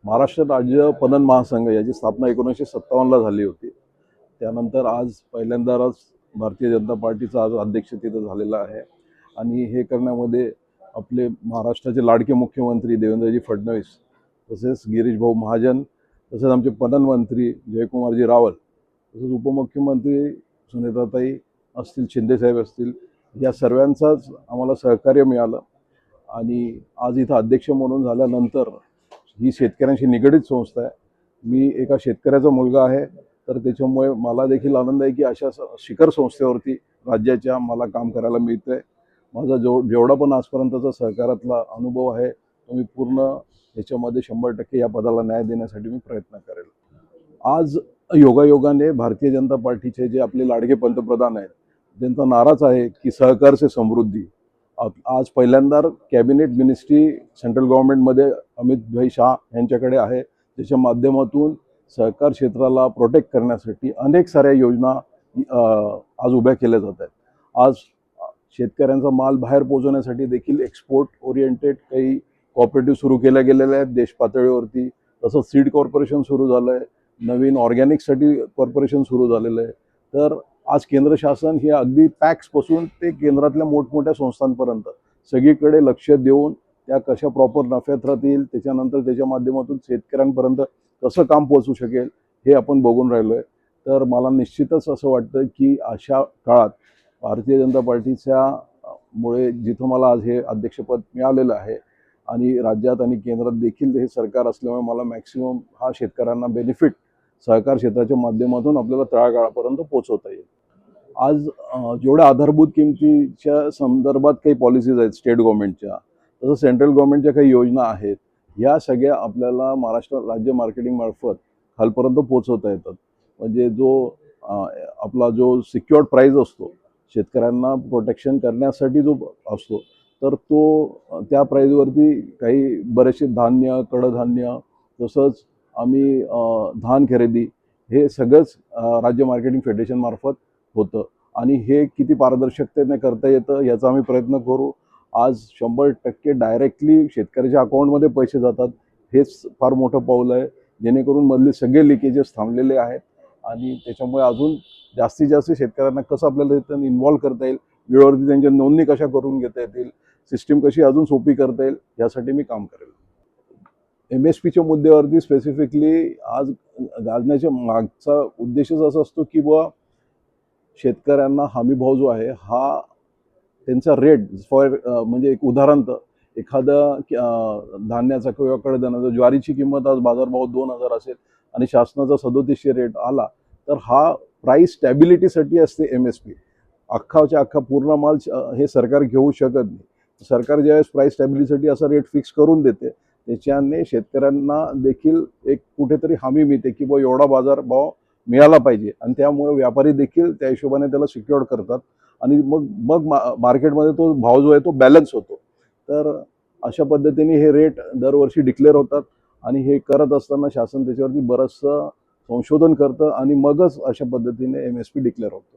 महाराष्ट्र राज्य पणन महासंघ याची स्थापना 1957ला झाली होती. त्यानंतर आज पहिल्यांदाच भारतीय जनता पार्टीचा आज अध्यक्ष तिथं झालेला आहे आणि हे करण्यामध्ये आपले महाराष्ट्राचे लाडके मुख्यमंत्री देवेंद्रजी फडणवीस, तसेच गिरीश भाऊ महाजन, तसेच आमचे पणन मंत्री जयकुमारजी रावल, तसेच उपमुख्यमंत्री सुनेत्राताई असतील, शिंदेसाहेब असतील, या सर्वांचाच आम्हाला सहकार्य मिळालं. आणि आज इथं अध्यक्ष म्हणून झाल्यानंतर ही शेतकऱ्यांशी निगडीत संस्था आहे. मी एका शेतकऱ्याचा मुलगा आहे, तर त्याच्यामुळे मला देखील आनंद आहे की अशा शिखर संस्थेवरती राज्याच्या मला काम करायला मिळतं आहे. माझा जेवढा पण आजपर्यंतचा सहकारातला अनुभव आहे तो मी पूर्ण ह्याच्यामध्ये 100% या पदाला न्याय देण्यासाठी मी प्रयत्न करेल. आज योगायोगाने भारतीय जनता पार्टीचे जे आपले लाडके पंतप्रधान आहेत त्यांचा नाराच आहे की सहकार से समृद्धी. आज पहिल्यांदा कॅबिनेट मिनिस्ट्री सेंट्रल गव्हर्नमेंटमध्ये अमित भाई शाह यांच्याकडे आहे, त्याच्या माध्यमातून सहकार क्षेत्राला प्रोटेक्ट करण्यासाठी अनेक साऱ्या योजना आज उभ्या केल्या जात आहेत. आज शेतकऱ्यांचा माल बाहेर पोहोचवण्यासाठी देखील एक्सपोर्ट ओरिएंटेड काही कॉपरेटिव्ह सुरू केल्या गेलेल्या आहेत देश पातळीवरती. तसंच सीड कॉर्पोरेशन सुरू झालं आहे, नवीन ऑर्गॅनिकसाठी कॉर्पोरेशन सुरू झालेलं आहे. तर आज केंद्र शासन हे अगदी पॅक्सपासून ते केंद्रातल्या मोठमोठ्या संस्थांपर्यंत सगळीकडे लक्ष देऊन त्या कशा प्रॉपर नफ्यात राहतील, त्याच्यानंतर त्याच्या माध्यमातून शेतकऱ्यांपर्यंत कसं काम पोहोचू शकेल हे आपण बघून राहिलो आहे. तर मला निश्चितच असं वाटतं की अशा काळात भारतीय जनता पार्टीच्या मुळे जिथं मला आज हे अध्यक्षपद मिळालेलं आहे आणि राज्यात आणि केंद्रात देखील हे सरकार असल्यामुळे मला मॅक्सिमम हा शेतकऱ्यांना बेनिफिट सहकार क्षेत्राच्या माध्यमातून आपल्याला तळागाळापर्यंत पोहोचवता येईल. आज जेवढ्या आधारभूत किमतीच्या संदर्भात काही पॉलिसीज आहेत स्टेट गव्हर्नमेंटच्या, तसं सेंट्रल गव्हर्नमेंटच्या काही योजना आहेत, या सगळ्या आपल्याला महाराष्ट्र राज्य मार्केटिंग मार्फत खालपर्यंत पोहोचवता येतात. म्हणजे आपला जो सिक्युअर्ड प्राईज असतो, शेतकऱ्यांना प्रोटेक्शन करण्यासाठी जो असतो, तर तो त्या प्राईजवरती काही बरेचसे धान्य, कडधान्य, तसंच आम्ही धान खरेदी हे सगळंच राज्य मार्केटिंग फेडरेशन मार्फत होतं आणि हे किती पारदर्शकतेने करता येतं याचा आम्ही प्रयत्न करू. आज 100% डायरेक्टली शेतकऱ्याच्या अकाउंटमध्ये पैसे जातात, हेच फार मोठं पाऊल आहे, जेणेकरून मधले सगळे लिकेजेस थांबलेले आहेत आणि त्याच्यामुळे अजून जास्तीत जास्त शेतकऱ्यांना कसं आपल्याला इथं इन्व्हॉल्व करता येईल, वेळेवरती त्यांच्या नोंदणी कशा करून घेता येतील, सिस्टीम कशी अजून सोपी करता येईल यासाठी मी काम करेल. MSPच्या मुद्द्यावरती स्पेसिफिकली आज गाजण्याच्या मागचा उद्देशच असा असतो की बुवा शेतकऱ्यांना हमीभाव जो आहे हा त्यांचा रेट म्हणजे एक उदाहरण, तर एखादा धान्याचा किंवा कडधान्याचा ज्वारीची किंमत आज बाजारभाव 2000 असेल आणि शासनाचा 3700 रेट आला, तर हा प्राईस स्टॅबिलिटीसाठी असते MSP. अख्खाच्या अख्खा पूर्ण माल हे सरकार घेऊ शकत नाही. सरकार ज्यावेळेस प्राईस स्टॅबिलिटीसाठी असा रेट फिक्स करून देते, त्याच्याने शेतकऱ्यांना देखील एक कुठेतरी हमी मिळते की बुवा एवढा बाजारभाव मिळाला पाहिजे आणि त्यामुळे व्यापारी देखील त्या हिशोबाने त्याला सिक्युअर्ड करतात आणि मग मग मार्केटमध्ये तो भाव जो आहे तो बॅलन्स होतो. तर अशा पद्धतीने हे रेट दरवर्षी डिक्लेअर होतात आणि हे करत असताना शासन त्याच्यावरती बरंचसं संशोधन करतं आणि मगच अशा पद्धतीने MSP डिक्लेअर होतं.